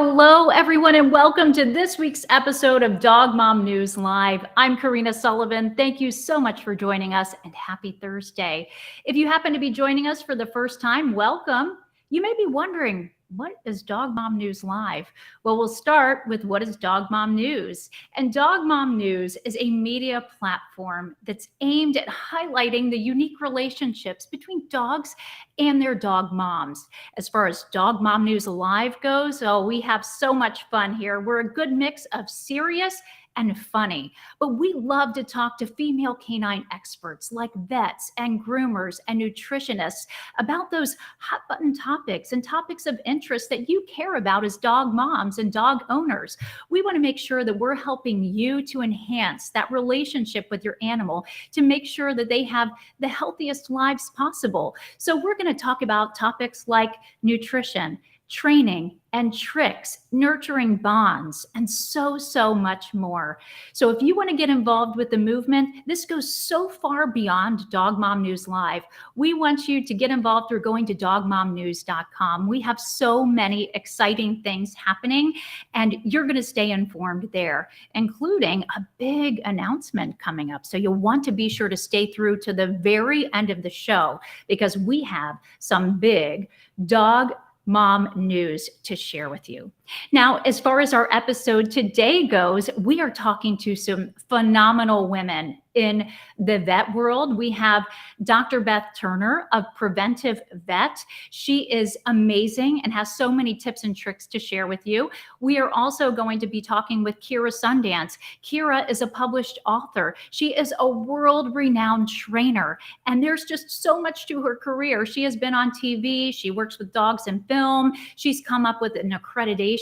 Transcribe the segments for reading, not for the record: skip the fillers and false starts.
Hello, everyone, and welcome to this week's episode of Dog Mom News Live. I'm Corrina Sullivan. Thank you so much for joining us, and happy Thursday. If you happen to be joining us for the first time, welcome. You may be wondering, what is Dog Mom News Live? Well, we'll start with what is Dog Mom News. And Dog Mom News is a media platform that's aimed at highlighting the unique relationships between dogs and their dog moms. As far as Dog Mom News Live goes, we have so much fun here. We're a good mix of serious and funny, but we love to talk to female canine experts like vets and groomers and nutritionists about those hot button topics and topics of interest that you care about as dog moms and dog owners. We want to make sure that we're helping you to enhance that relationship with your animal to make sure that they have the healthiest lives possible. So we're going to talk about topics like nutrition, training and tricks, nurturing bonds, and so much more. So if you want to get involved with the movement, this goes so far beyond Dog Mom News Live. We want you to get involved through going to dogmomnews.com. We have so many exciting things happening, and you're going to stay informed there, including a big announcement coming up. So you'll want to be sure to stay through to the very end of the show, because we have some big dog mom news to share with you. Now, as far as our episode today goes, we are talking to some phenomenal women in the vet world. We have Dr. Beth Turner of Preventive Vet. She is amazing and has so many tips and tricks to share with you. We are also going to be talking with Kyra Sundance. Kyra is a published author. She is a world-renowned trainer, and there's just so much to her career. She has been on TV. She works with dogs in film. She's come up with an accreditation.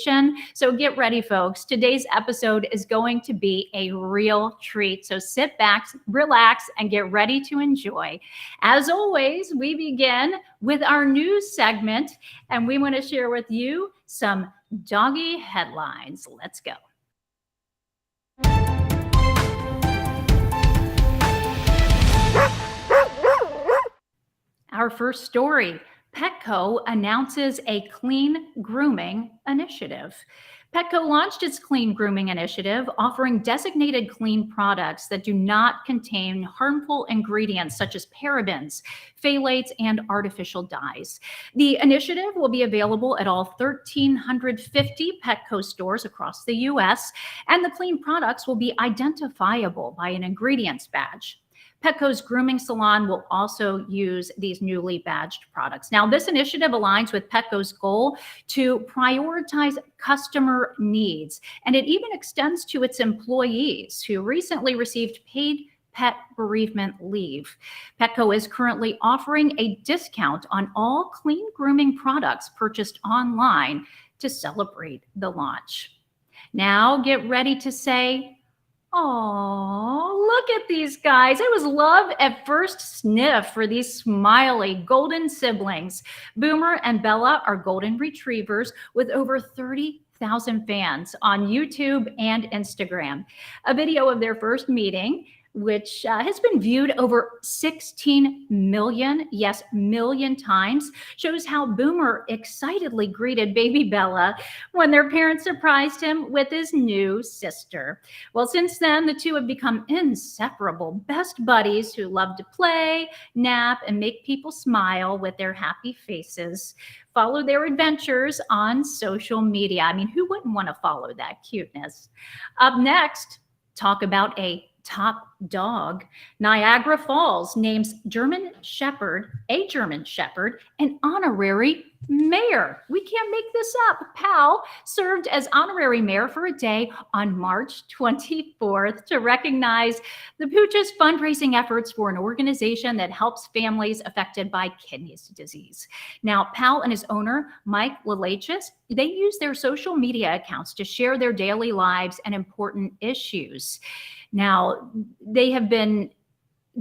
So get ready, folks. Today's episode is going to be a real treat. So sit back, relax, and get ready to enjoy. As always, we begin with our news segment, and we want to share with you some doggy headlines. Let's go. Our first story. Petco announces a clean grooming initiative. Petco launched its clean grooming initiative, offering designated clean products that do not contain harmful ingredients such as parabens, phthalates, and artificial dyes. The initiative will be available at all 1,350 Petco stores across the U.S., and the clean products will be identifiable by an ingredients badge. Petco's grooming salon will also use these newly badged products. Now, this initiative aligns with Petco's goal to prioritize customer needs, and it even extends to its employees who recently received paid pet bereavement leave. Petco is currently offering a discount on all clean grooming products purchased online to celebrate the launch. Now, get ready to say, oh, look at these guys. It was love at first sniff for these smiley golden siblings. Boomer and Bella are golden retrievers with over 30,000 fans on YouTube and Instagram. A video of their first meeting, which has been viewed over 16 million, yes, million times, shows how Boomer excitedly greeted baby Bella when their parents surprised him with his new sister. Well, since then, the two have become inseparable best buddies who love to play, nap, and make people smile with their happy faces. Follow their adventures on social media. I mean, who wouldn't want to follow that cuteness? Up next, talk about a top dog. Niagara Falls names a German Shepherd, an honorary mayor. We can't make this up. Pal served as honorary mayor for a day on March 24th to recognize the Pooch's fundraising efforts for an organization that helps families affected by kidney disease. Now, Pal and his owner, Mike Lalachis, they use their social media accounts to share their daily lives and important issues. Now, they have been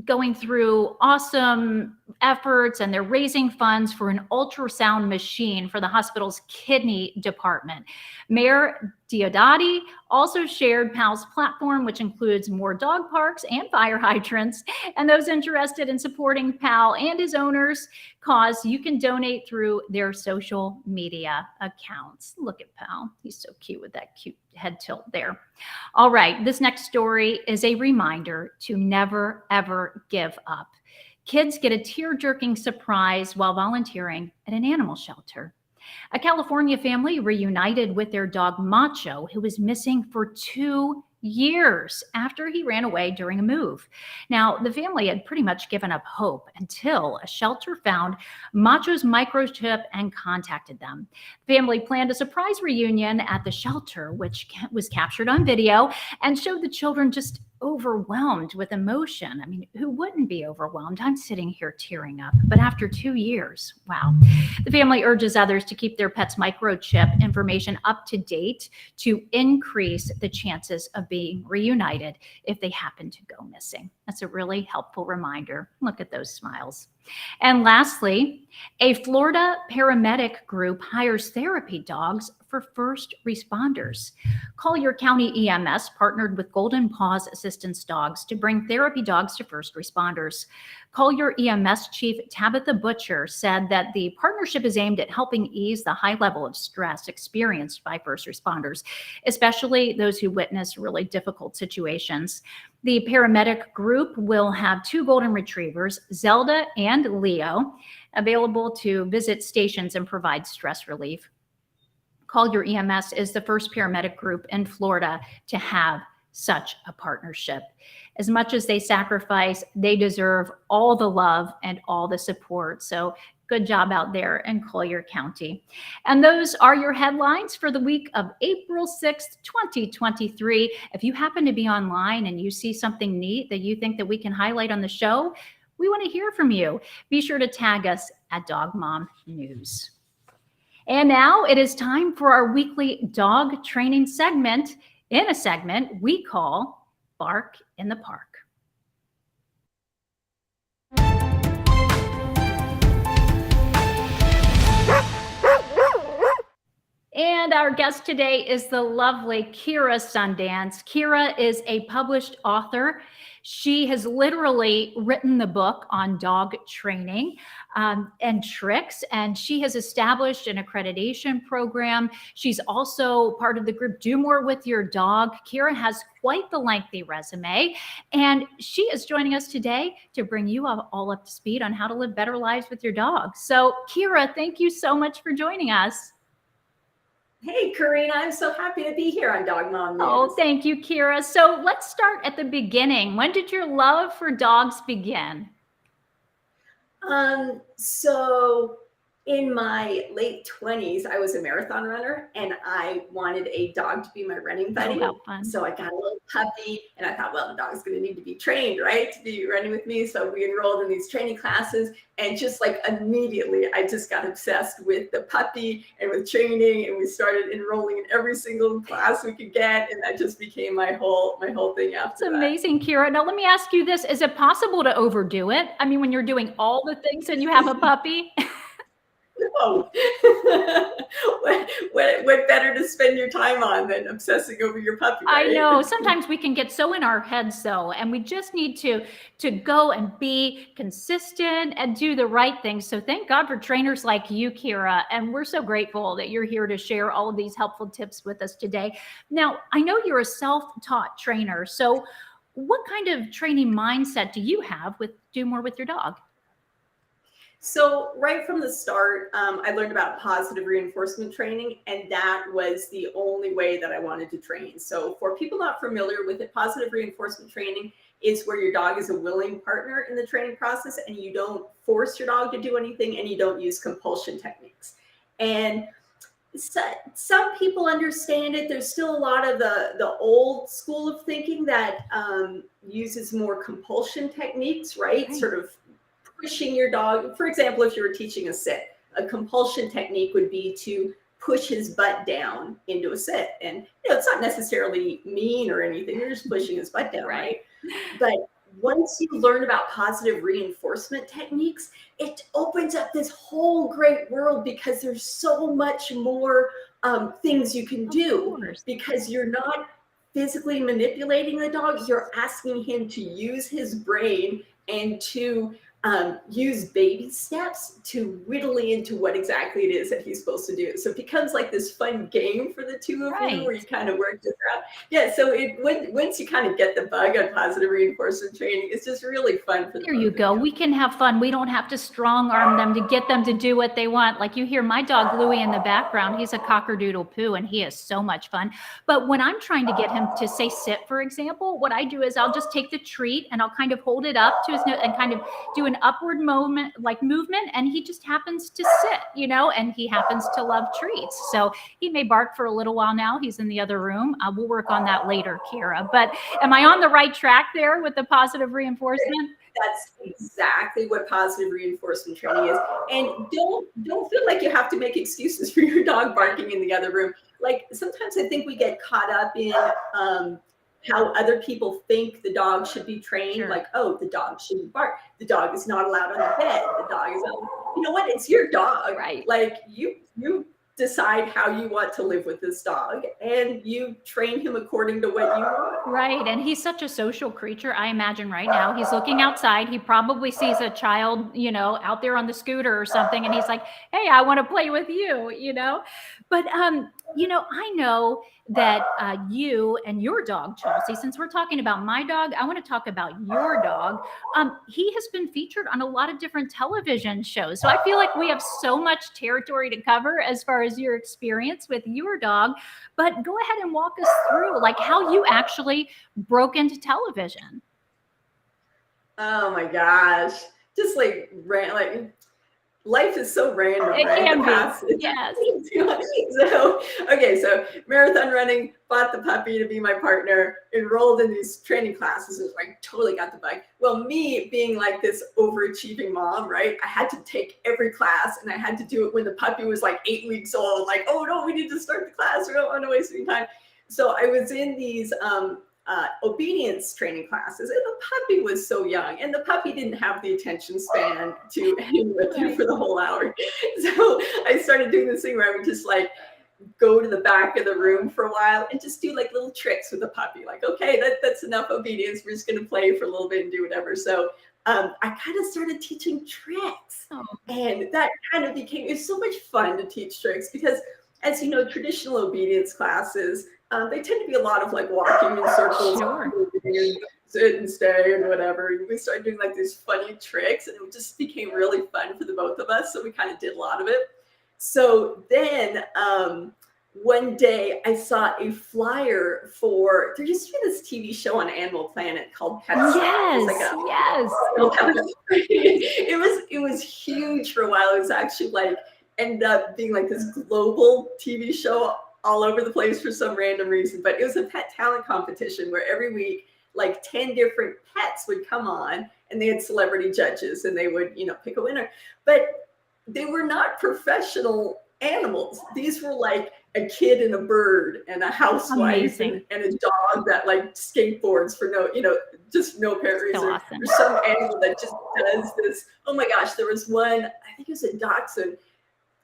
going through awesome efforts, and they're raising funds for an ultrasound machine for the hospital's kidney department. Mayor Diodati also shared PAL's platform, which includes more dog parks and fire hydrants. And those interested in supporting PAL and his owners' cause, you can donate through their social media accounts. Look at PAL. He's so cute with that cute head tilt there. All right, this next story is a reminder to never, ever give up. Kids get a tear-jerking surprise while volunteering at an animal shelter. A California family reunited with their dog Macho, who was missing for 2 years after he ran away during a move. Now, the family had pretty much given up hope until a shelter found Macho's microchip and contacted them. The family planned a surprise reunion at the shelter, which was captured on video and showed the children just overwhelmed with emotion. I mean, who wouldn't be overwhelmed? I'm sitting here tearing up. But after 2 years, wow. The family urges others to keep their pet's microchip information up to date to increase the chances of being reunited if they happen to go missing. That's a really helpful reminder. Look at those smiles. And lastly, a Florida paramedic group hires therapy dogs for first responders. Collier County EMS partnered with Golden Paws Assistance Dogs to bring therapy dogs to first responders. Collier EMS Chief Tabitha Butcher said that the partnership is aimed at helping ease the high level of stress experienced by first responders, especially those who witness really difficult situations. The paramedic group will have 2 golden retrievers, Zelda and Leo, available to visit stations and provide stress relief. Collier EMS is the first paramedic group in Florida to have such a partnership. As much as they sacrifice, they deserve all the love and all the support. So good job out there in Collier County. And those are your headlines for the week of April 6th, 2023. If you happen to be online and you see something neat that you think that we can highlight on the show, we want to hear from you. Be sure to tag us at Dog Mom News. And now it is time for our weekly dog training segment, in a segment we call Bark in the Park. And our guest today is the lovely Kyra Sundance. Kyra is a published author. She has literally written the book on dog training and tricks, and she has established an accreditation program. She's also part of the group Do More With Your Dog. Kyra has quite the lengthy resume, and she is joining us today to bring you all up to speed on how to live better lives with your dog. So Kyra, thank you so much for joining us. Hey, Corrina, I'm so happy to be here on Dog Mom News. Oh, thank you, Kyra. So let's start at the beginning. When did your love for dogs begin? So in my late 20s, I was a marathon runner and I wanted a dog to be my running buddy. Oh, how fun. So I got a little puppy and I thought, well, the dog's going to need to be trained, right? To be running with me. So we enrolled in these training classes, and just like immediately, I just got obsessed with the puppy and with training, and we started enrolling in every single class we could get. And that just became my whole thing after that. It's amazing, Kyra. Now, let me ask you this. Is it possible to overdo it? I mean, when you're doing all the things and you have a puppy? No. what better to spend your time on than obsessing over your puppy, right? I know. Sometimes we can get so in our heads, though, and we just need to go and be consistent and do the right thing. So thank God for trainers like you, Kyra, and we're so grateful that you're here to share all of these helpful tips with us today. Now, I know you're a self-taught trainer, so what kind of training mindset do you have with Do More With Your Dog? So right from the start, I learned about positive reinforcement training, and that was the only way that I wanted to train. So for people not familiar with it, positive reinforcement training is where your dog is a willing partner in the training process, and you don't force your dog to do anything, and you don't use compulsion techniques. And so, some people understand it. There's still a lot of the old school of thinking that uses more compulsion techniques, right? Sort of pushing your dog. For example, if you were teaching a sit, a compulsion technique would be to push his butt down into a sit. And it's not necessarily mean or anything. You're just pushing his butt down, right? But once you learn about positive reinforcement techniques, it opens up this whole great world because there's so much more things you can do, because you're not physically manipulating the dog. You're asking him to use his brain and to use baby steps to whittle into what exactly it is that he's supposed to do. So it becomes like this fun game for the two of you where you kind of work this out. Yeah, so once you kind of get the bug on positive reinforcement training, it's just really fun for the There you go. We can have fun. We don't have to strong arm them to get them to do what they want. Like you hear my dog Louie in the background. He's a cockerdoodle poo and he is so much fun. But when I'm trying to get him to say sit, for example, what I do is I'll just take the treat and I'll kind of hold it up to his nose and kind of do an upward movement, and he just happens to sit, and he happens to love treats. So he may bark for a little while now. He's in the other room. We'll work on that later, Kyra. But am I on the right track there with the positive reinforcement? That's exactly what positive reinforcement training is. And don't feel like you have to make excuses for your dog barking in the other room. Like sometimes I think we get caught up in how other people think the dog should be trained. Sure. Like, oh, the dog shouldn't bark. The dog is not allowed on the bed. The dog is not, you know what? It's your dog. Right. Like you decide how you want to live with this dog and you train him according to what you want. Right. And he's such a social creature. I imagine right now he's looking outside. He probably sees a child, out there on the scooter or something. And he's like, hey, I want to play with you, But, I know that you and your dog, Chelsea, since we're talking about my dog, I want to talk about your dog. He has been featured on a lot of different television shows. So I feel like we have so much territory to cover as far as your experience with your dog. But go ahead and walk us through like how you actually broke into television. Oh my gosh. Just life is so random. It right? can be. Yes. So marathon running, bought the puppy to be my partner, enrolled in these training classes, and I totally got the bug. Well, me being like this overachieving mom, right? I had to take every class and I had to do it when the puppy was like 8 weeks old. Like, oh no, we need to start the class. We don't want to waste any time. So I was in these obedience training classes, and the puppy was so young, and the puppy didn't have the attention span to hang with you for the whole hour. So I started doing this thing where I would just like go to the back of the room for a while and just do like little tricks with the puppy. Like, okay, that's enough obedience. We're just going to play for a little bit and do whatever. So I kind of started teaching tricks, and that kind of it's so much fun to teach tricks because, as you know, traditional obedience classes, they tend to be a lot of like walking in circles, and sit and stay and whatever. And we started doing like these funny tricks, and it just became really fun for the both of us. So we kind of did a lot of it. So then one day I saw a flyer for, there used to be this TV show on Animal Planet called Pet Stop. Yes. It was huge for a while. It was actually like ended up being like this global TV show all over the place for some random reason. But it was a pet talent competition where every week like 10 different pets would come on, and they had celebrity judges, and they would, pick a winner. But they were not professional animals. These were like a kid and a bird and a housewife and a dog that like skateboards for just no apparent reason. So awesome. There's some animal that just does this. Oh my gosh, there was one, I think it was a dachshund,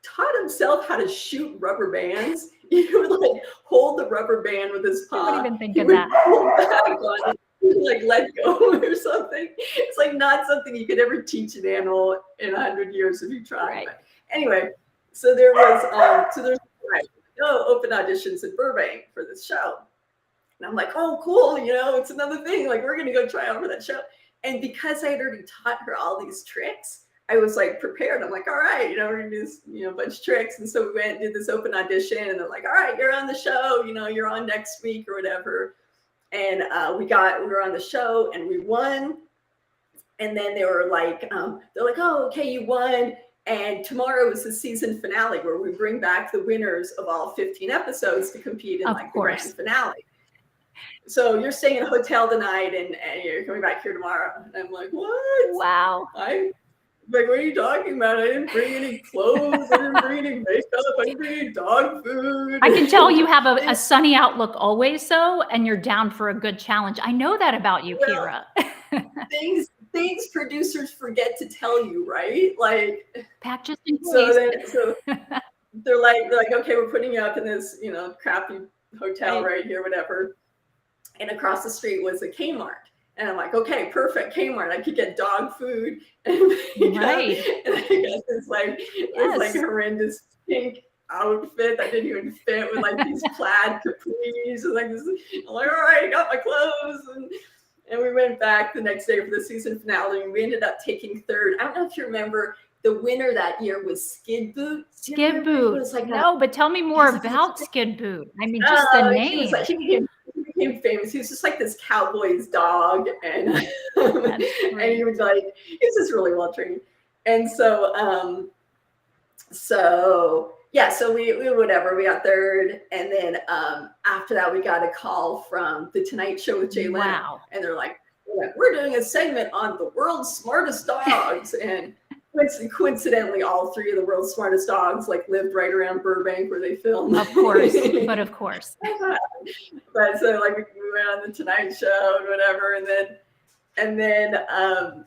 taught himself how to shoot rubber bands. He would like hold the rubber band with his paw. I wouldn't even think of that. Pull back on it, like let go or something. It's like not something you could ever teach an animal in 100 years if you tried. Right. But anyway, so there's open auditions in Burbank for this show. And I'm like, oh, cool. It's another thing. Like, we're going to go try out for that show. And because I had already taught her all these tricks, I was like prepared. I'm like, all right, we're going to do this, a bunch of tricks. And so we went and did this open audition, and they're like, all right, you're on the show, you're on next week or whatever. And we were on the show and we won. And then they were like, they're like, oh, okay, you won. And tomorrow is the season finale where we bring back the winners of all 15 episodes to compete in the grand finale. So you're staying in a hotel tonight and you're coming back here tomorrow. And I'm like, what? Wow. Like, what are you talking about? I didn't bring any clothes. I didn't bring any makeup. I didn't bring any dog food. I can tell you have a sunny outlook always, though, and you're down for a good challenge. I know that about you, Kyra. Things producers forget to tell you, right? Like, pack just in case. So they're like, okay, we're putting you up in this, crappy hotel right here, whatever. And across the street was a Kmart. And I'm like, okay, perfect, Kmart. I could get dog food. And right. And I guess it's like, it's like horrendous pink outfit that didn't even fit with like these plaid capris. And like this, I'm like, all right, I got my clothes. And we went back the next day for the season finale. And we ended up taking third. I don't know if you remember, the winner that year was Skid Boot. Skid Boot. Like no, but tell me more about Skid Boot. I mean, just the name. He became famous. He was just like this cowboy's dog, and and he was like, he's just really well trained. And so we got third, and then after that we got a call from the Tonight Show with Jay Leno. Wow. And they're like, we're doing a segment on the world's smartest dogs. And coincidentally, all three of the world's smartest dogs like lived right around Burbank where they filmed. Of course, but of course. But so like we went on the Tonight Show and whatever, and then I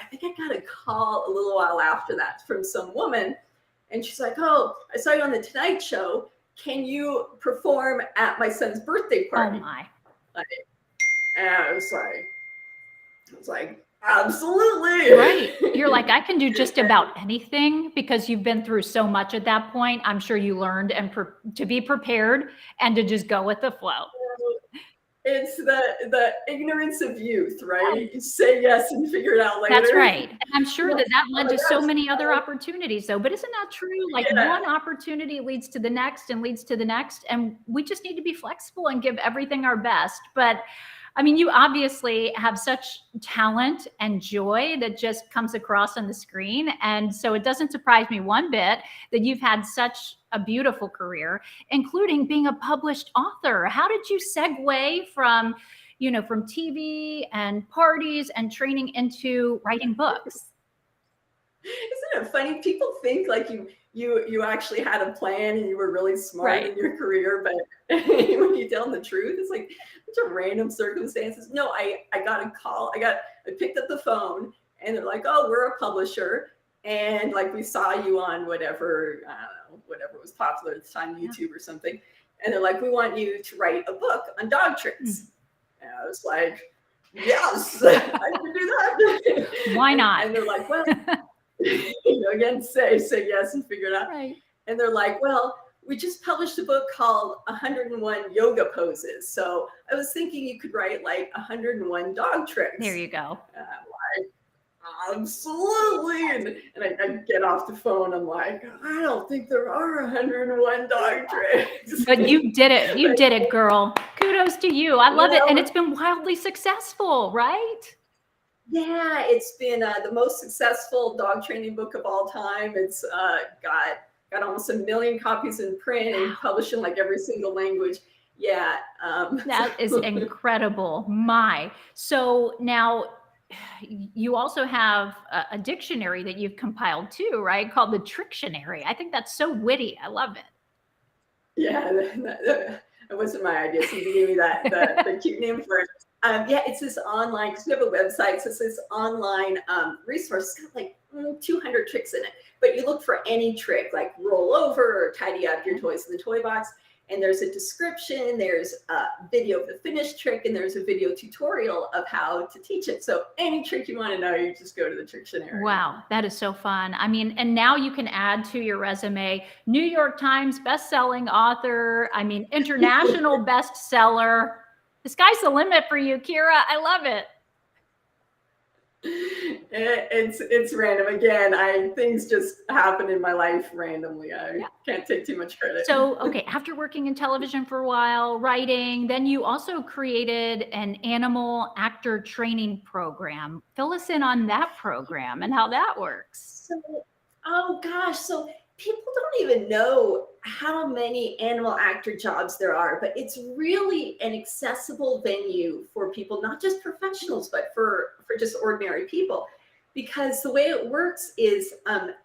think I got a call a little while after that from some woman, and she's like, "Oh, I saw you on the Tonight Show. Can you perform at my son's birthday party?" Oh my! And I was like, absolutely. Right. You're like, I can do just about anything because you've been through so much at that point. I'm sure you learned to be prepared and to just go with the flow. It's the ignorance of youth, right? You say yes and figure it out later. That's right. And I'm sure that led to so many other opportunities, though. But isn't that true? Like one opportunity leads to the next and leads to the next. And we just need to be flexible and give everything our best. But I mean, you obviously have such talent and joy that just comes across on the screen. And so it doesn't surprise me one bit that you've had such a beautiful career, including being a published author. How did you segue from TV and parties and training into writing books? Isn't it funny? People think like you actually had a plan and you were really smart in your career, but when you tell them the truth, it's like such a random circumstances. No, I got a call. I picked up the phone and they're like, "Oh, we're a publisher, and like we saw you on whatever was popular at the time, YouTube or something." And they're like, "We want you to write a book on dog tricks." And I was like, "Yes, I can do that." Why not? And they're like, "Well." Again, say yes and figure it out. Right. And they're like, "Well, we just published a book called 101 Yoga Poses. So I was thinking you could write like 101 dog tricks." There you go. And I'm like, absolutely. And I get off the phone. I'm like, I don't think there are 101 dog tricks. But you did it. You did it, girl. Kudos to you. I love it. And it's been wildly successful, right? Yeah, it's been the most successful dog training book of all time. It's got almost 1 million copies in print and published in like every single language. Yeah. That is incredible. So now you also have a dictionary that you've compiled too, right? Called the Trictionary. I think that's so witty. I love it. Yeah, that wasn't my idea. Somebody gave me the cute name for it. It's this online, because we have a website, so it's this online resource. It's got like 200 tricks in it. But you look for any trick, like roll over or tidy up your toys in the toy box. And there's a description, there's a video of the finished trick, and there's a video tutorial of how to teach it. So any trick you want to know, you just go to the Trictionary. Wow, that is so fun. I mean, and now you can add to your resume, New York Times best-selling author, international bestseller. The sky's the limit for you, Kyra. I love it. It's random. Again, things just happen in my life randomly. I can't take too much credit. So, okay, after working in television for a while, writing, then you also created an animal actor training program. Fill us in on that program and how that works. So people don't even know how many animal actor jobs there are, but it's really an accessible venue for people, not just professionals, but for just ordinary people. Because the way it works is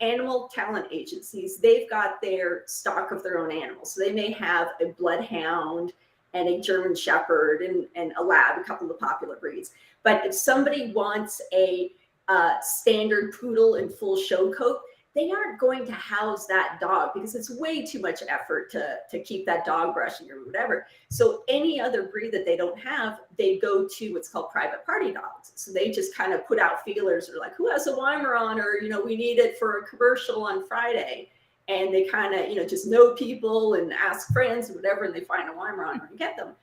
animal talent agencies, they've got their stock of their own animals. So they may have a bloodhound and a German Shepherd and a lab, a couple of popular breeds. But if somebody wants a standard poodle in full show coat, they aren't going to house that dog because it's way too much effort to keep that dog brushing or whatever. So any other breed that they don't have, they go to what's called private party dogs. So they just kind of put out feelers or like, who has a Weimaraner, or, we need it for a commercial on Friday. And they kind of, just know people and ask friends or whatever, and they find a Weimaraner and get them.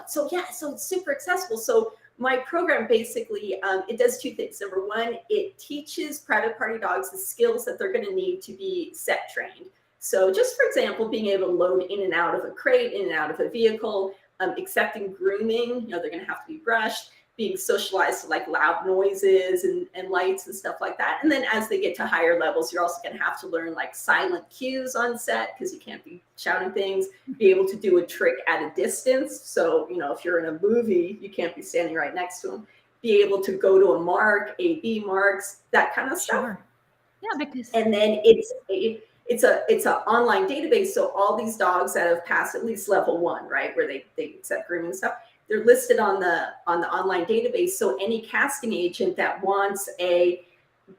So it's super accessible. So my program basically, it does two things. Number one, it teaches private party dogs the skills that they're going to need to be set trained. So just for example, being able to load in and out of a crate, in and out of a vehicle, accepting grooming, they're going to have to be brushed, being socialized to like loud noises and lights and stuff like that. And then as they get to higher levels, you're also going to have to learn like silent cues on set because you can't be shouting things, be able to do a trick at a distance. So, if you're in a movie, you can't be standing right next to them, be able to go to a mark, A/B marks, that kind of stuff. Sure. Yeah, because. And then it's an online database. So all these dogs that have passed at least level 1, right, where they accept grooming and stuff, they're listed on the online database. So any casting agent that wants a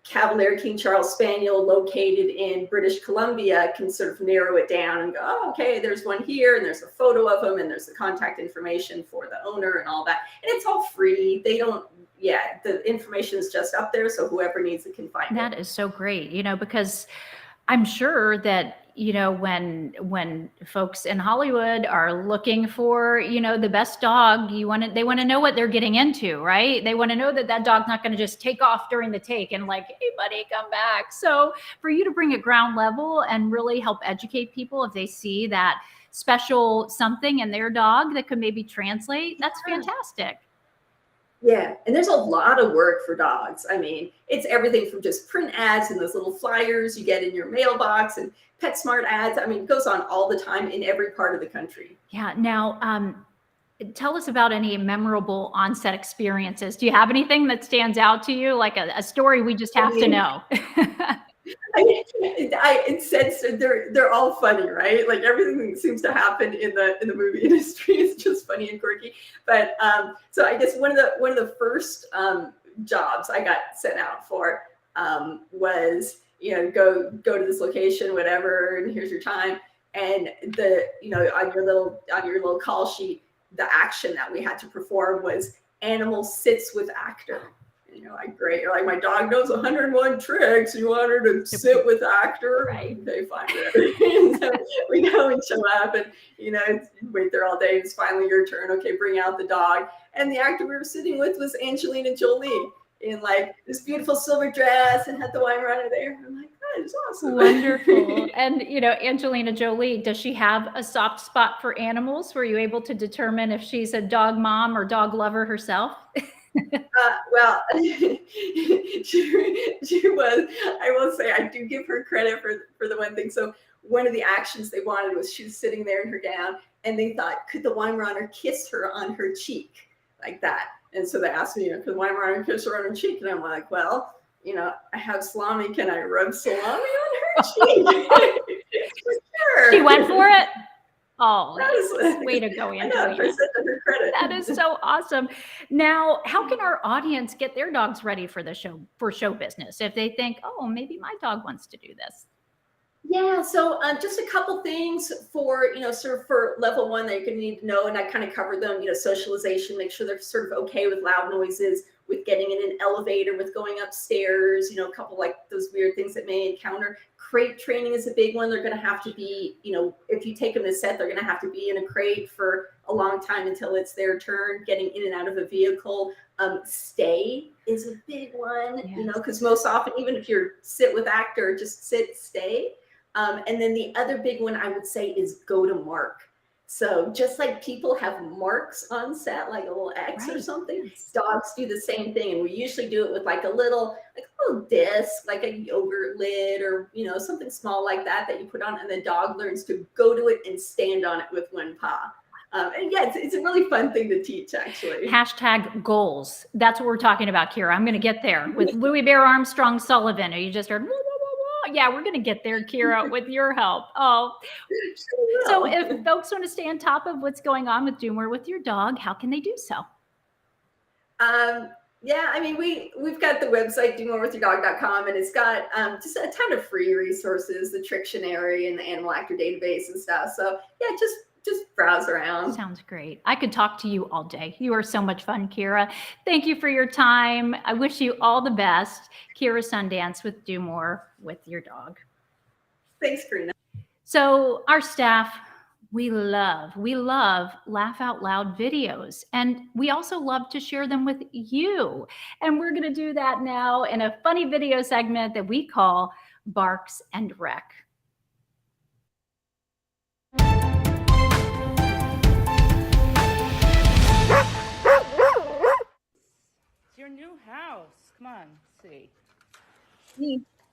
Cavalier King Charles Spaniel located in British Columbia can sort of narrow it down and go, oh, okay, there's one here, and there's a photo of them, and there's the contact information for the owner and all that. And it's all free. They don't, the information is just up there, so whoever needs it can find it. That is so great, because I'm sure that, when folks in Hollywood are looking for, the best dog, they want to know what they're getting into, right? They want to know that dog's not going to just take off during the take and like, hey buddy, come back. So for you to bring it ground level and really help educate people if they see that special something in their dog that could maybe translate, that's fantastic. Yeah, and there's a lot of work for dogs. I mean, it's everything from just print ads and those little flyers you get in your mailbox and PetSmart ads. I mean, it goes on all the time in every part of the country. Yeah. Now, tell us about any memorable on-set experiences. Do you have anything that stands out to you, like a story we just have to know? They're all funny, right? Like everything that seems to happen in the movie industry is just funny and quirky. But so I guess one of the first jobs I got sent out for was go to this location, whatever, and here's your time. And on your little call sheet, the action that we had to perform was animal sits with actor. Like, great. You're like, my dog knows 101 tricks. You want her to sit with actor? Right. Okay, fine. So we go and show up and, wait there all day. It's finally your turn. Okay, bring out the dog. And the actor we were sitting with was Angelina Jolie in like this beautiful silver dress and had the Weimaraner there. I'm like, that is awesome. Wonderful. And, Angelina Jolie, does she have a soft spot for animals? Were you able to determine if she's a dog mom or dog lover herself? Well, she was. I will say I do give her credit for the one thing. So one of the actions they wanted was she was sitting there in her gown, and they thought, could the Weimaraner kiss her on her cheek like that? And so they asked me, could the Weimaraner kiss her on her cheek? And I'm like, well, I have salami. Can I rub salami on her cheek? Sure. She went for it. Oh, way to go, Angelina. That is so awesome. Now, how can our audience get their dogs ready for the show business if they think, oh, maybe my dog wants to do this? Yeah, so just a couple things for, sort of for level 1 that you're going to need to know, and I kind of covered them, socialization, make sure they're sort of okay with loud noises, with getting in an elevator, with going upstairs, a couple like those weird things that may encounter. Crate training is a big one. They're going to have to be, if you take them to set, they're going to have to be in a crate for a long time until it's their turn. Getting in and out of a vehicle. Stay is a big one, Yes. Because most often, even if you're sit with actor, just sit, stay. And then the other big one I would say is go to mark. So just like people have marks on set, like a little X or something, dogs do the same thing. And we usually do it with like a little disc, like a yogurt lid or, something small like that you put on, and the dog learns to go to it and stand on it with one paw. And yeah, it's a really fun thing to teach, actually. Hashtag goals. That's what we're talking about, Kyra. I'm going to get there with Louis Bear Armstrong Sullivan. Or you just heard, whoa, whoa, whoa, whoa. Yeah, we're going to get there, Kyra, with your help. Oh, so if folks want to stay on top of what's going on with Do More with your dog, how can they do so? Yeah, I mean, we've got the website domorewithyourdog.com, and it's got just a ton of free resources, the Trictionary and the Animal Actor database and stuff. So yeah, just browse around. Sounds great. I could talk to you all day. You are so much fun, Kyra. Thank you for your time. I wish you all the best. Kyra Sundance with Do More with Your Dog. Thanks, Corrina. So our staff, we love laugh out loud videos, and we also love to share them with you. And we're going to do that now in a funny video segment that we call Barks and Rec. It's your new house. Come on, see.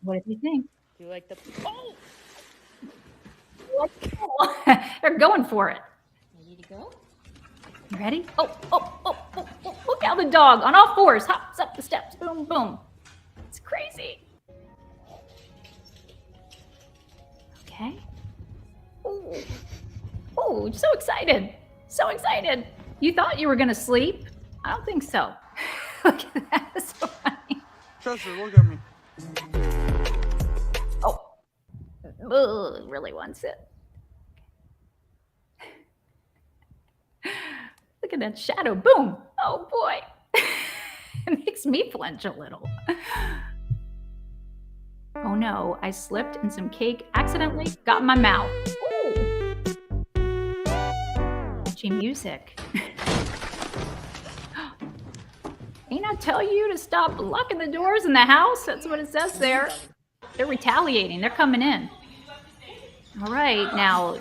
What do you think? Do you like the... Oh! They're going for it. Ready to go? You ready? Oh, look how the dog on all fours hops up the steps. Boom, boom. It's crazy. Okay. Oh, so excited. So excited. You thought you were going to sleep? I don't think so. Look at that. That's so funny. Chester, look at me. Oh, really wants it. Look at that shadow. Boom. Oh, boy. It makes me flinch a little. Oh, no. I slipped and some cake accidentally got in my mouth. Ooh. Catchy music. Ain't I tell you to stop locking the doors in the house? That's what it says there. They're retaliating. They're coming in. All right, now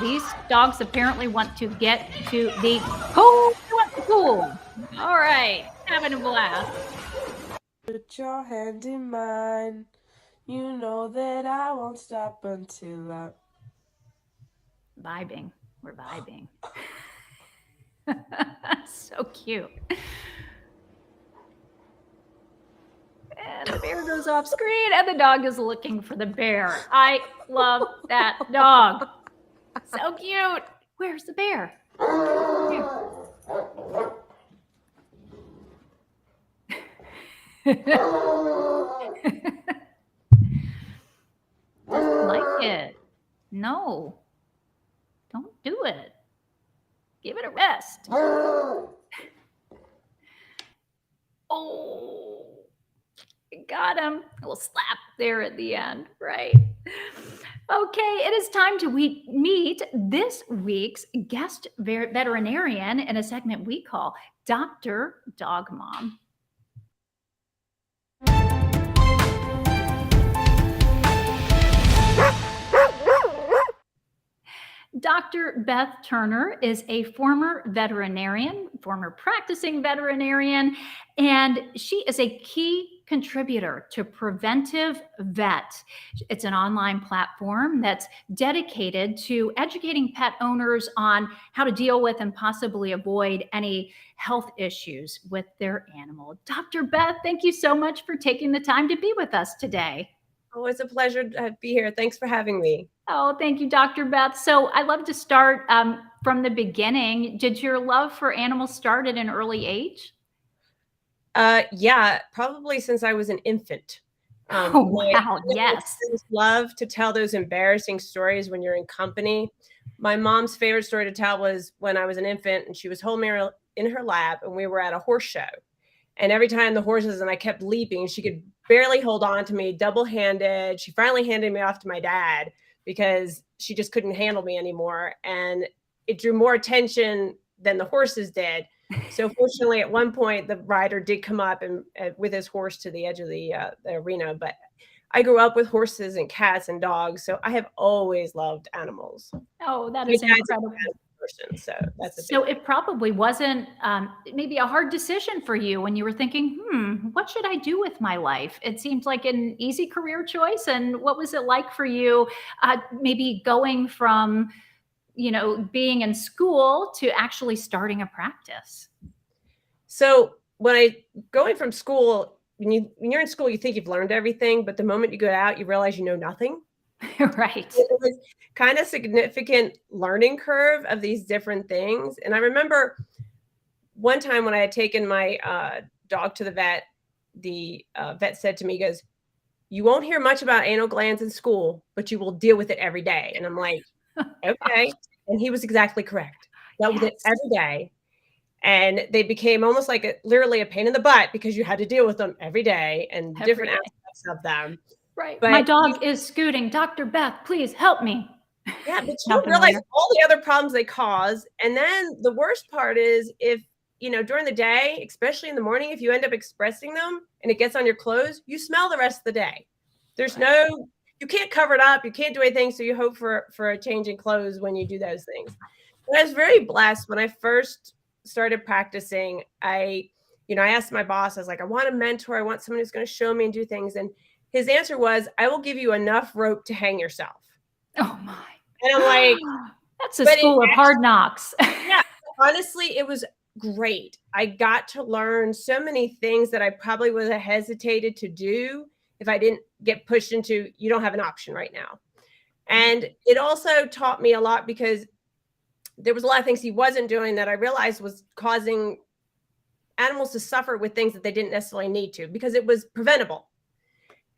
these dogs apparently want to get to the pool. All right, having a blast. Put your hand in mine. You know that I won't stop until I... Vibing. We're vibing. So cute. And the bear goes off screen, and the dog is looking for the bear. I love that dog. So cute. Where's the bear? Doesn't like it. No. Don't do it. Give it a rest. Oh. Got him. A little slap there at the end, right? Okay, it is time to meet this week's guest veterinarian in a segment we call Dr. Dog Mom. Dr. Beth Turner is a former practicing veterinarian, and she is a key contributor to Preventive Vet. It's an online platform that's dedicated to educating pet owners on how to deal with and possibly avoid any health issues with their animal. Dr. Beth, thank you so much for taking the time to be with us today. Oh, it's a pleasure to be here. Thanks for having me. Oh, thank you, Dr. Beth. So I'd love to start from the beginning. Did your love for animals start at an early age? Yeah, probably since I was an infant. Oh, wow. Yes. I love to tell those embarrassing stories when you're in company. My mom's favorite story to tell was when I was an infant and she was holding me in her lap and we were at a horse show. And every time the horses and I kept leaping, she could barely hold on to me, double-handed. She finally handed me off to my dad because she just couldn't handle me anymore. And it drew more attention than the horses did. So fortunately, at one point, the rider did come up and with his horse to the edge of the arena. But I grew up with horses and cats and dogs, so I have always loved animals. Oh, that is incredible. Person, so that's it probably wasn't maybe a hard decision for you when you were thinking, what should I do with my life? It seems like an easy career choice. And what was it like for you maybe going from being in school to actually starting a practice? So going from school, when you're in school, you think you've learned everything, but the moment you go out, you realize you know nothing. Right. It was kind of significant learning curve of these different things. And I remember one time when I had taken my dog to the vet, the vet said to me, he goes, "You won't hear much about anal glands in school, but you will deal with it every day." And I'm like, okay. And he was exactly correct. Dealt with it every day. And they became almost like literally a pain in the butt because you had to deal with them every day and different aspects of them. Right. But My dog is scooting. Dr. Beth, please help me. yeah, but you don't realize all the other problems they cause. And then the worst part is if, during the day, especially in the morning, if you end up expressing them and it gets on your clothes, you smell the rest of the day. There's you can't cover it up. You can't do anything. So you hope for a change in clothes when you do those things. But I was very blessed when I first started practicing. I asked my boss, I was like, I want a mentor. I want someone who's going to show me and do things. And his answer was, I will give you enough rope to hang yourself. Oh my. And I'm like, that's a school of hard knocks. Yeah. Honestly, it was great. I got to learn so many things that I probably would have hesitated to do if I didn't get pushed into, you don't have an option right now. And it also taught me a lot because there was a lot of things he wasn't doing that I realized was causing animals to suffer with things that they didn't necessarily need to because it was preventable.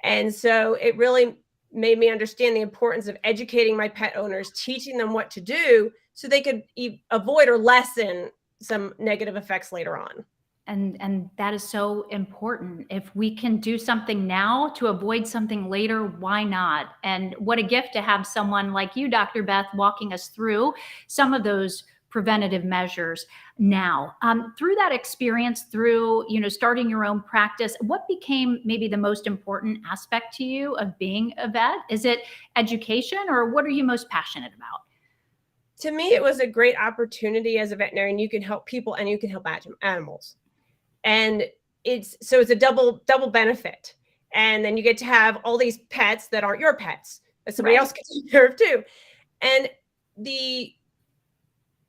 And so it really made me understand the importance of educating my pet owners, teaching them what to do so they could avoid or lessen some negative effects later on. And that is so important. If we can do something now to avoid something later, why not? And what a gift to have someone like you, Dr. Beth, walking us through some of those preventative measures now. Through that experience, through starting your own practice, what became maybe the most important aspect to you of being a vet? Is it education, or what are you most passionate about? To me, it was a great opportunity as a veterinarian. You can help people and you can help animals. And it's a double benefit. And then you get to have all these pets that aren't your pets, that somebody else can take care of too. And the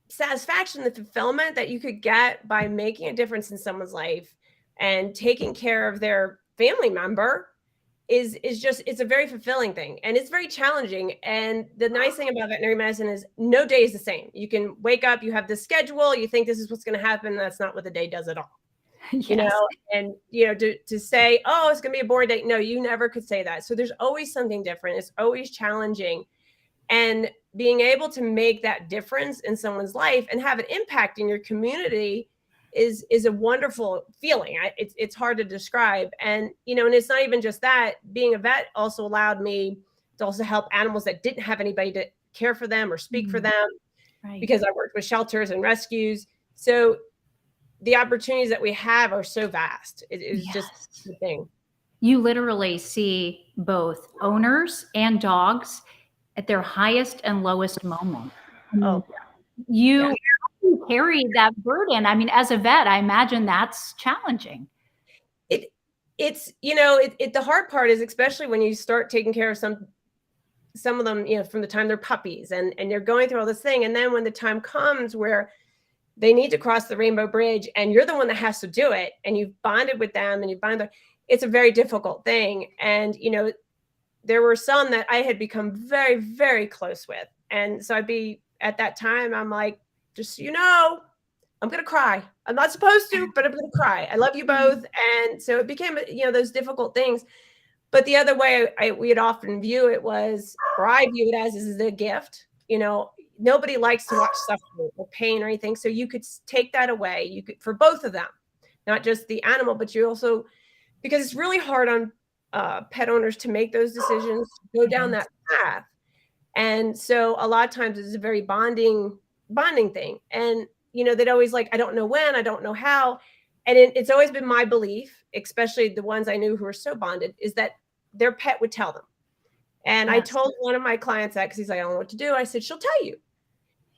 satisfaction, the fulfillment that you could get by making a difference in someone's life and taking care of their family member is just, it's a very fulfilling thing. And it's very challenging. And the nice thing about veterinary medicine is no day is the same. You can wake up, you have this schedule, you think this is what's going to happen. That's not what the day does at all. Yes. And to say, oh, it's going to be a boring day. No, you never could say that. So there's always something different. It's always challenging. And being able to make that difference in someone's life and have an impact in your community is a wonderful feeling. It's hard to describe. And, and it's not even just that. Being a vet also allowed me to also help animals that didn't have anybody to care for them or speak for them, because I worked with shelters and rescues. So the opportunities that we have are so vast. It is just the thing. You literally see both owners and dogs at their highest and lowest moment. You carry that burden. I mean, as a vet, I imagine that's challenging. It's the hard part is, especially when you start taking care of some of them, from the time they're puppies and you're going through all this thing. And then when the time comes where they need to cross the rainbow bridge and you're the one that has to do it and you've bonded with them and it's a very difficult thing. And, there were some that I had become very, very close with. And so at that time, I'm like, just, I'm going to cry. I'm not supposed to, but I'm going to cry. I love you both. And so it became, those difficult things. But the other way we'd often view it was, or I view it as, is a gift. Nobody likes to watch suffering or pain or anything. So you could take that away. You could, for both of them, not just the animal, but you also, because it's really hard on pet owners to make those decisions, go down that path. And so a lot of times it's a very bonding thing. And, they'd always like, I don't know when, I don't know how. And it's always been my belief, especially the ones I knew who were so bonded, is that their pet would tell them. And I told one of my clients that, because he's like, I don't know what to do. I said, she'll tell you.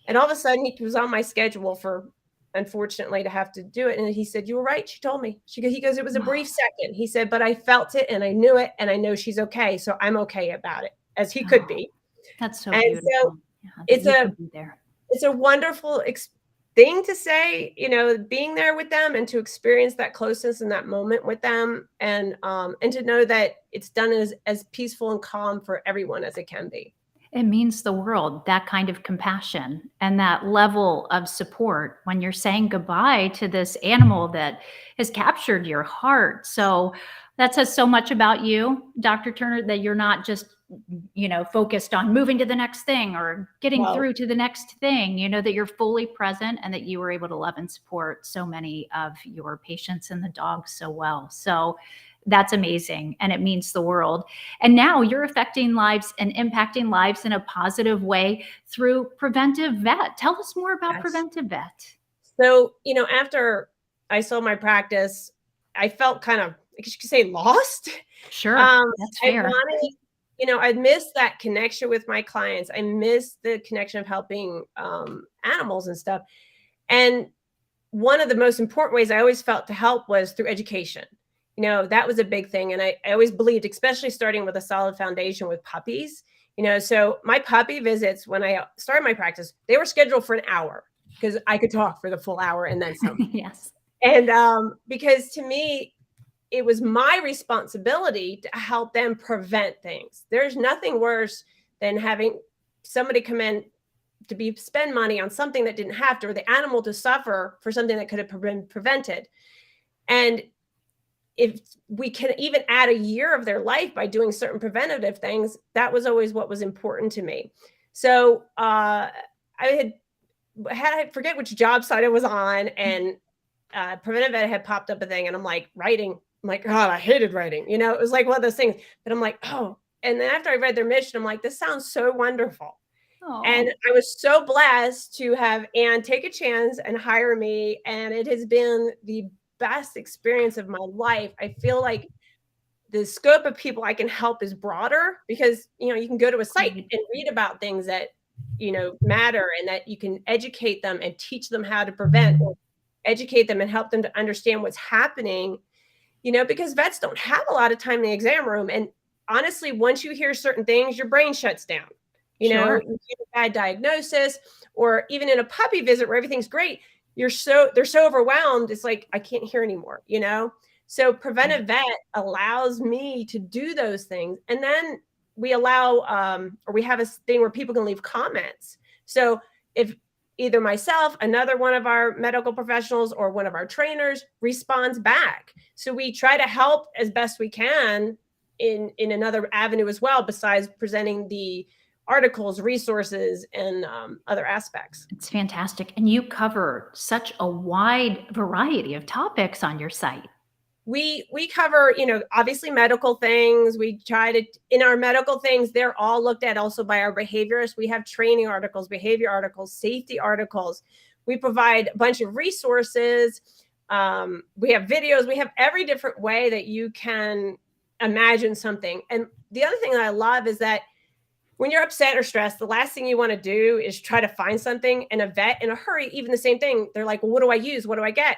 And all of a sudden he was on my schedule for, unfortunately, to have to do it. And he said, you were right. She told me. He goes, it was a brief second. He said, but I felt it and I knew it and I know she's okay. So I'm okay about it, as he could be. That's so and beautiful. So it's it's a wonderful thing to say, being there with them and to experience that closeness in that moment with them, and to know that it's done as peaceful and calm for everyone as it can be. It means the world, that kind of compassion and that level of support when you're saying goodbye to this animal that has captured your heart. So that says so much about you, Dr. Turner, that you're not just, focused on moving to the next thing or getting through to the next thing, that you're fully present and that you were able to love and support so many of your patients and the dogs so well. So that's amazing. And it means the world. And now you're affecting lives and impacting lives in a positive way through Preventive Vet. Tell us more about Yes. Preventive Vet. So, after I sold my practice, I felt kind of, you could say, lost. Sure. That's fair. I wanted, I missed that connection with my clients. I missed the connection of helping animals and stuff. And one of the most important ways I always felt to help was through education. That was a big thing. And I always believed, especially starting with a solid foundation with puppies, so my puppy visits, when I started my practice, they were scheduled for an hour because I could talk for the full hour and then some. Yes. And because to me, it was my responsibility to help them prevent things. There's nothing worse than having somebody come in to spend money on something that didn't have to, or the animal to suffer for something that could have been prevented. And if we can even add a year of their life by doing certain preventative things, that was always what was important to me. So I forget which job site I was on, and Preventive Ed had popped up a thing, and I'm like, writing. I'm like, God, I hated writing. It was like one of those things. But I'm like, oh. And then after I read their mission, I'm like, this sounds so wonderful. Oh. And I was so blessed to have Anne take a chance and hire me. And it has been the best experience of my life. I feel like the scope of people I can help is broader because, you can go to a site and read about things that, matter, and that you can educate them and teach them how to prevent, or educate them and help them to understand what's happening, because vets don't have a lot of time in the exam room. And honestly, once you hear certain things, your brain shuts down. Sure. You get a bad diagnosis, or even in a puppy visit where everything's great, they're so overwhelmed. It's like, I can't hear anymore, So Preventive Vet allows me to do those things. And then we allow, or we have a thing where people can leave comments. So if either myself, another one of our medical professionals, or one of our trainers responds back. So we try to help as best we can in another avenue as well, besides presenting the articles, resources, and other aspects. It's fantastic. And you cover such a wide variety of topics on your site. We cover, obviously medical things. We try to, in our medical things, they're all looked at also by our behaviorists. We have training articles, behavior articles, safety articles. We provide a bunch of resources. We have videos. We have every different way that you can imagine something. And the other thing that I love is that when you're upset or stressed, the last thing you want to do is try to find something. And a vet in a hurry, even the same thing. They're like, well, what do I use? What do I get?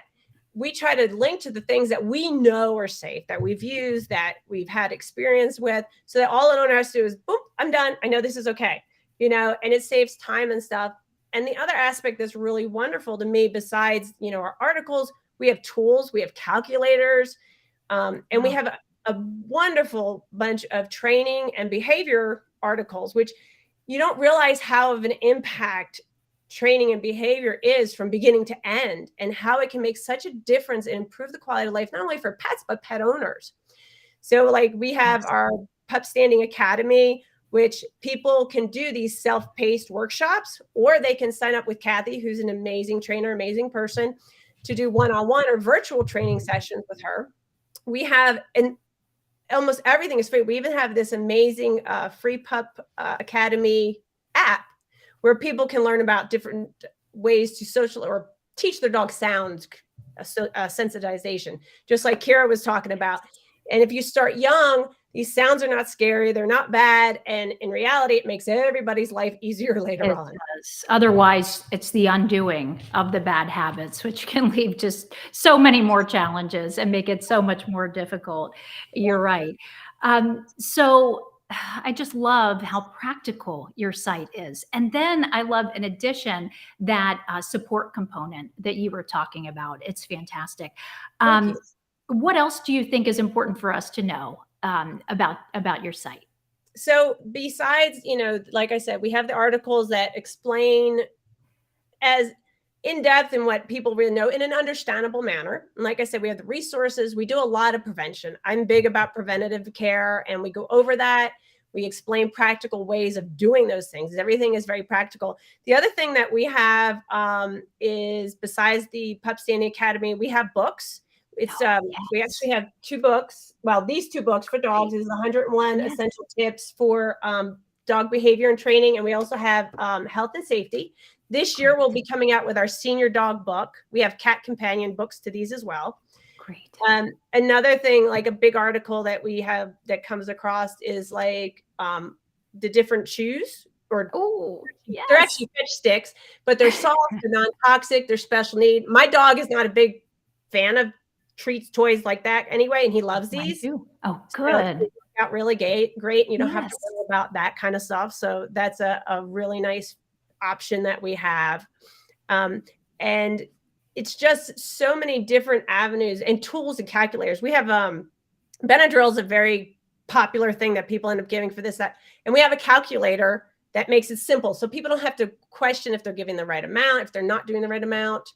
We try to link to the things that we know are safe, that we've used, that we've had experience with, so that all an owner has to do is, boom, I'm done. I know this is okay, and it saves time and stuff. And the other aspect that's really wonderful to me, besides, our articles, we have tools, we have calculators, and we have a wonderful bunch of training and behavior articles, which you don't realize how of an impact training and behavior is from beginning to end, and how it can make such a difference and improve the quality of life, not only for pets, but pet owners. So like we have our Pup Standing Academy, which people can do these self-paced workshops, or they can sign up with Kathy, who's an amazing trainer, amazing person, to do one-on-one or virtual training sessions with her. We have almost everything is free. We even have this amazing free Pup Academy app where people can learn about different ways to social or teach their dog sound sensitization, just like Kyra was talking about. And if you start young, these sounds are not scary. They're not bad. And in reality, it makes everybody's life easier later on. Does. Otherwise, it's the undoing of the bad habits, which can lead just so many more challenges and make it so much more difficult. You're right. So I just love how practical your site is. And then I love, in addition, that support component that you were talking about. It's fantastic. Thank you. What else do you think is important for us to know about your site? So besides, like I said, we have the articles that explain as in depth and what people really know in an understandable manner. And like I said, we have the resources. We do a lot of prevention. I'm big about preventative care, and we go over that. We explain practical ways of doing those things. Everything is very practical. The other thing that we have is, besides the Pup Standing Academy, we have books. It's we actually have 2 books. Well, these 2 books for dogs is 101 essential tips for dog behavior and training, and we also have health and safety. This year, we'll be coming out with our senior dog book. We have cat companion books to these as well. Great. Another thing, like a big article that we have that comes across is like the different chews, or they're actually fetch sticks, but they're soft, they're non-toxic, they're special need. My dog is not a big fan of treats, toys like that anyway, and he loves these. Oh, good. So out really great, and you don't have to worry about that kind of stuff. So that's a really nice option that we have. And it's just so many different avenues and tools and calculators. We have Benadryl is a very popular thing that people end up giving for this, that, and we have a calculator that makes it simple. So people don't have to question if they're giving the right amount, if they're not doing the right amount.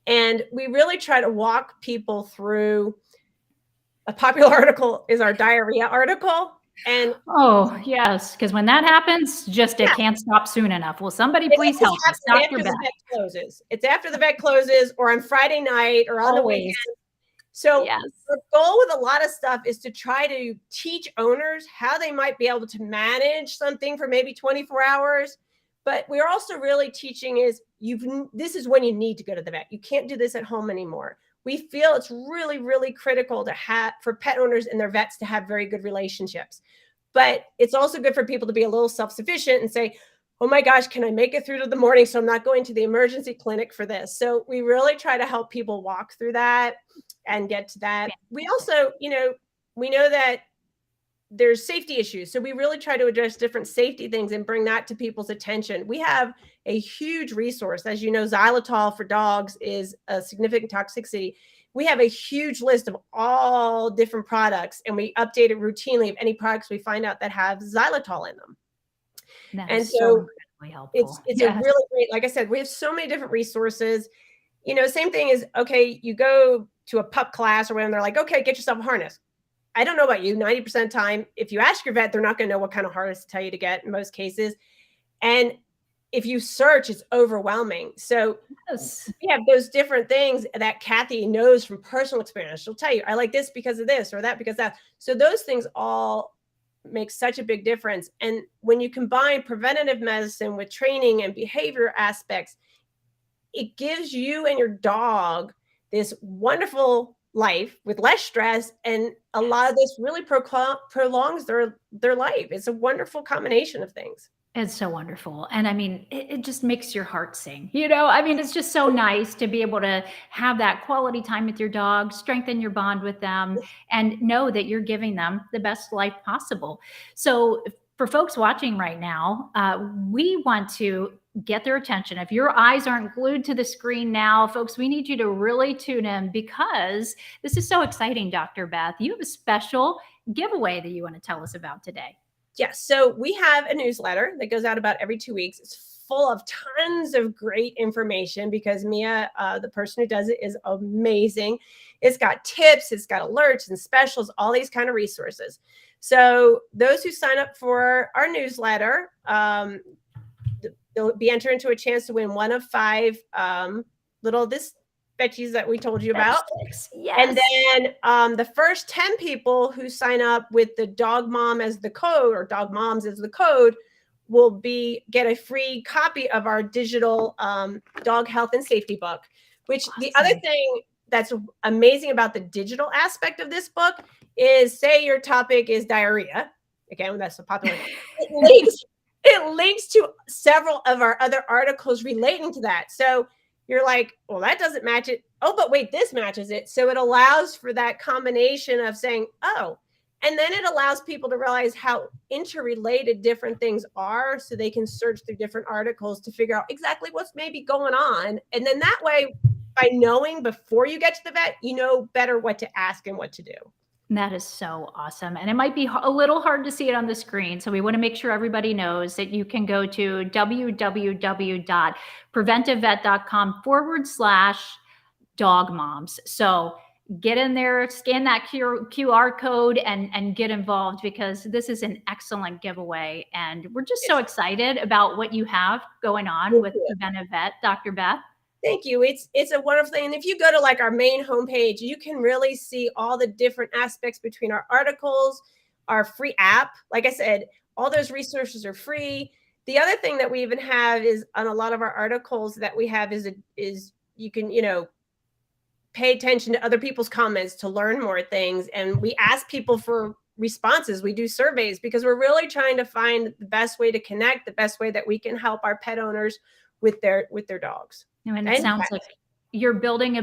And we really try to walk people through. A popular article is our diarrhea article. And oh, yes, because when that happens, it can't stop soon enough. Will somebody please help us? Dr. Beth. It's after the vet closes, or on Friday night, or on the weekend. So the goal with a lot of stuff is to try to teach owners how they might be able to manage something for maybe 24 hours. But we're also really teaching this is when you need to go to the vet. You can't do this at home anymore. We feel it's really, really critical for pet owners and their vets to have very good relationships. But it's also good for people to be a little self-sufficient and say, oh my gosh, can I make it through to the morning so I'm not going to the emergency clinic for this? So we really try to help people walk through that and get to that. We also, we know that there's safety issues. So we really try to address different safety things and bring that to people's attention. We have a huge resource. As you know, xylitol for dogs is a significant toxicity. We have a huge list of all different products, and we update it routinely of any products we find out that have xylitol in them. And so it's a really great, like I said, we have so many different resources. Same thing is, okay, you go to a pup class or whatever, and they're like, okay, get yourself a harness. I don't know about you, 90% of the time, if you ask your vet, they're not going to know what kind of harness to tell you to get in most cases. And if you search, it's overwhelming. So we have those different things that Kathy knows from personal experience. She'll tell you, I like this because of this or that because of that. So those things all make such a big difference. And when you combine preventative medicine with training and behavior aspects, it gives you and your dog this wonderful life with less stress, and a lot of this really prolongs their life. It's a wonderful combination of things. It's so wonderful. And I mean, it just makes your heart sing. I mean, it's just so nice to be able to have that quality time with your dog, strengthen your bond with them, and know that you're giving them the best life possible. So for folks watching right now, we want to get their attention. If your eyes aren't glued to the screen now, folks, we need you to really tune in, because this is so exciting, Dr. Beth. You have a special giveaway that you want to tell us about today. Yes. So we have a newsletter that goes out about every 2 weeks. It's full of tons of great information because Mia, the person who does it, is amazing. It's got tips, it's got alerts and specials, all these kind of resources. So those who sign up for our newsletter, they'll be entered into a chance to win one of 5 little veggies that we told you about. Yes. And then the first 10 people who sign up with the dog mom as the code, or dog moms as the code, will get a free copy of our digital dog health and safety book. Which the other thing that's amazing about the digital aspect of this book is, say your topic is diarrhea. Again, that's a popular. It links to several of our other articles relating to that. So you're like, well, that doesn't match it. Oh, but wait, this matches it. So it allows for that combination of saying, oh, And then it allows people to realize how interrelated different things are, so they can search through different articles to figure out exactly what's maybe going on. And then that way, by knowing before you get to the vet, you know better what to ask and what to do. That is so awesome. And it might be a little hard to see it on the screen. So we want to make sure everybody knows that you can go to www.preventivevet.com/dog moms. So get in there, scan that QR code and get involved, because this is an excellent giveaway. And we're just so excited about what you have going on with Preventive Vet, Dr. Beth. Thank you. It's a wonderful thing. And if you go to like our main homepage, you can really see all the different aspects between our articles, our free app. Like I said, all those resources are free. The other thing that we even have is on a lot of our articles that we have is you can, pay attention to other people's comments to learn more things. And we ask people for responses. We do surveys because we're really trying to find the best way to connect, the best way that we can help our pet owners with their dogs. And it sounds like you're building a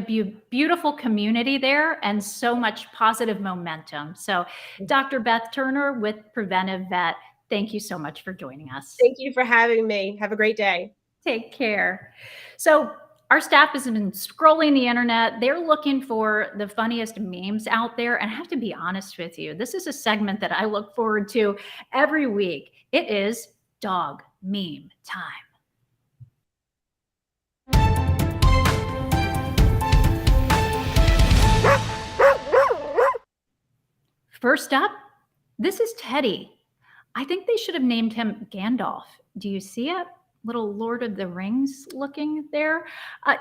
beautiful community there and so much positive momentum. So Dr. Beth Turner with Preventive Vet, thank you so much for joining us. Thank you for having me. Have a great day. Take care. So our staff has been scrolling the internet. They're looking for the funniest memes out there. And I have to be honest with you, this is a segment that I look forward to every week. It is dog meme time. First up, this is Teddy. I think they should have named him Gandalf. Do you see it? Little Lord of the Rings looking there.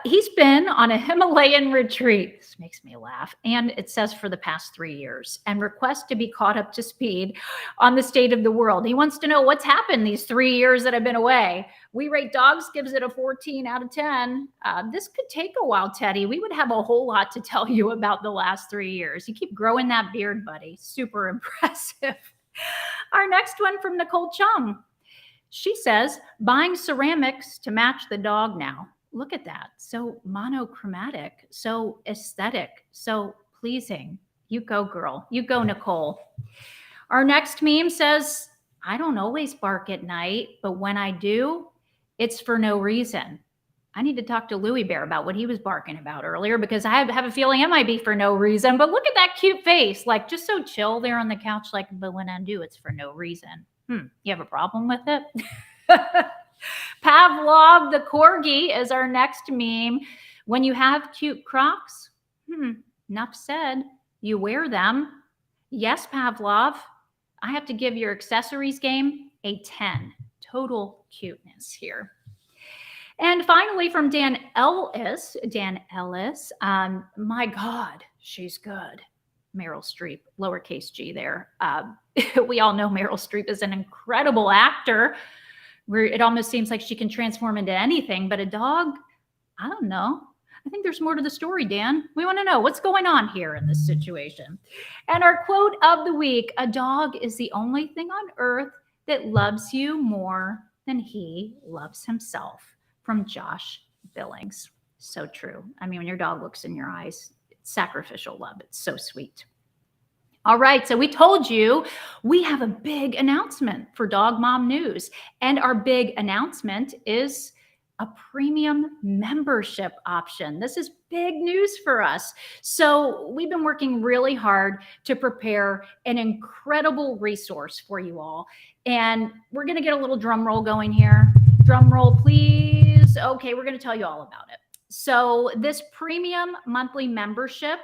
He's been on a Himalayan retreat. This makes me laugh. And it says for the past 3 years, and requests to be caught up to speed on the state of the world. He wants to know what's happened these 3 years that I've been away. We Rate Dogs gives it a 14 out of 10. This could take a while, Teddy. We would have a whole lot to tell you about the last 3 years. You keep growing that beard, buddy. Super impressive. Our next one from Nicole Chung. She says, buying ceramics to match the dog now. Look at that. So monochromatic, so aesthetic, so pleasing. You go, girl. You go, Nicole. Our next meme says, I don't always bark at night, but when I do, it's for no reason. I need to talk to Louie Bear about what he was barking about earlier, because I have a feeling it might be for no reason. But look at that cute face, like just so chill there on the couch, like, but when I do, it's for no reason. You have a problem with it? Pavlov the Corgi is our next meme. When you have cute Crocs, enough said. You wear them. Yes, Pavlov. I have to give your accessories game a 10. Total cuteness here. And finally, from Dan Ellis, my God, she's good. Meryl Streep, lowercase g there. We all know Meryl Streep is an incredible actor, where it almost seems like she can transform into anything. But a dog, I don't know. I think there's more to the story, Dan. We want to know what's going on here in this situation. And our quote of the week, a dog is the only thing on earth that loves you more than he loves himself, from Josh Billings. So true. I mean, when your dog looks in your eyes, sacrificial love. It's so sweet. All right, so we told you we have a big announcement for Dog Mom News, and our big announcement is a premium membership option. This is big news for us. So we've been working really hard to prepare an incredible resource for you all, and we're going to get a little drum roll going here. Drum roll, please. Okay, we're going to tell you all about it. So this premium monthly membership,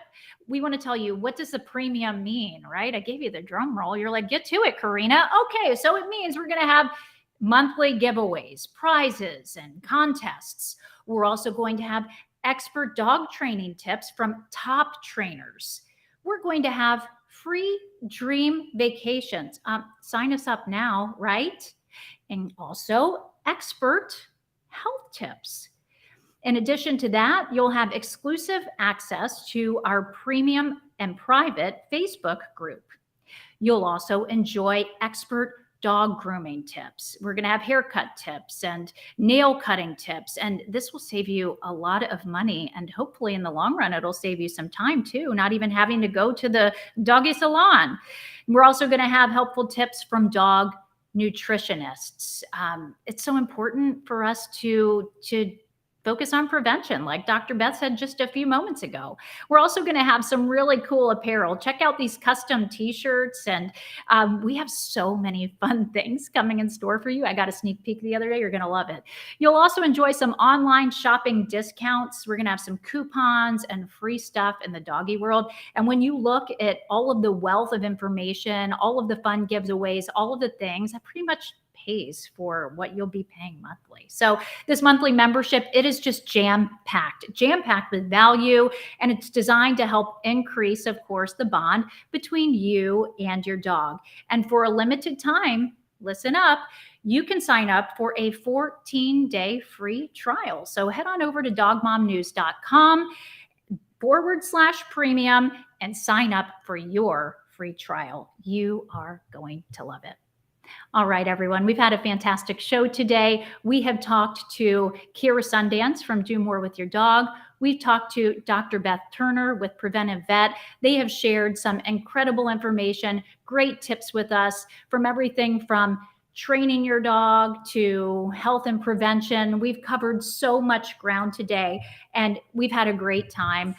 we want to tell you, what does the premium mean, right? I gave you the drum roll. You're like, get to it, Corrina. Okay, so it means we're going to have monthly giveaways, prizes, and contests. We're also going to have expert dog training tips from top trainers. We're going to have free dream vacations. Sign us up now, right? And also expert health tips. In addition to that, you'll have exclusive access to our premium and private Facebook group. You'll also enjoy expert dog grooming tips. We're going to have haircut tips and nail cutting tips. And this will save you a lot of money. And hopefully in the long run, it'll save you some time too, not even having to go to the doggy salon. We're also going to have helpful tips from dog nutritionists. It's so important for us to focus on prevention, like Dr. Beth said just a few moments ago. We're also going to have some really cool apparel. Check out these custom t-shirts, and we have so many fun things coming in store for you. I got a sneak peek the other day. You're going to love it. You'll also enjoy some online shopping discounts. We're going to have some coupons and free stuff in the doggy world. And when you look at all of the wealth of information, all of the fun giveaways, all of the things, that pretty much pays for what you'll be paying monthly. So this monthly membership, it is just jam-packed with value, and it's designed to help increase, of course, the bond between you and your dog. And for a limited time, listen up, you can sign up for a 14-day free trial. So head on over to dogmomnews.com/premium and sign up for your free trial. You are going to love it. All right, everyone, we've had a fantastic show today. We have talked to Kyra Sundance from Do More With Your Dog. We've talked to Dr. Beth Turner with Preventive Vet. They have shared some incredible information, great tips with us, from everything from training your dog to health and prevention. We've covered so much ground today, and we've had a great time.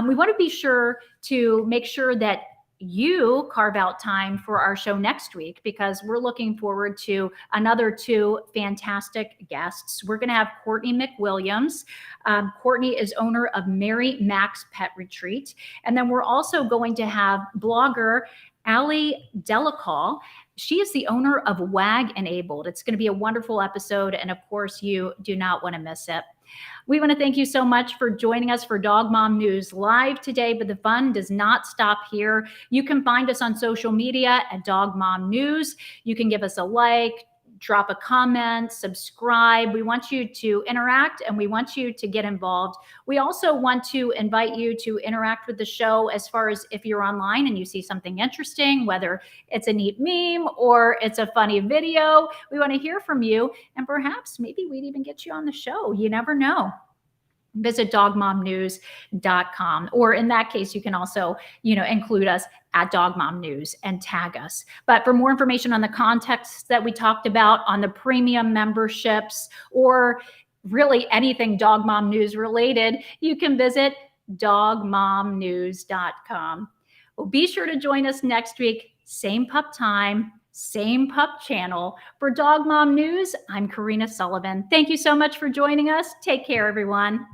We want to be sure to make sure that you carve out time for our show next week, because we're looking forward to another 2 fantastic guests. We're going to have Courtney McWilliams. Courtney is owner of Mary Mac's Pet Retreat. And then we're also going to have blogger Allie Delacall. She is the owner of WAG Enabled. It's going to be a wonderful episode, and of course, you do not want to miss it. We want to thank you so much for joining us for Dog Mom News Live today, but the fun does not stop here. You can find us on social media at Dog Mom News. You can give us a like, drop a comment, subscribe. We want you to interact, and we want you to get involved. We also want to invite you to interact with the show as far as if you're online and you see something interesting, whether it's a neat meme or it's a funny video. We want to hear from you, and perhaps maybe we'd even get you on the show. You never know. Visit dogmomnews.com, or in that case, you can also, include us at Dog Mom News and tag us. But for more information on the contexts that we talked about, on the premium memberships, or really anything Dog Mom News related, you can visit dogmomnews.com. Well, be sure to join us next week, same pup time, same pup channel. For Dog Mom News, I'm Corrina Sullivan. Thank you so much for joining us. Take care, everyone.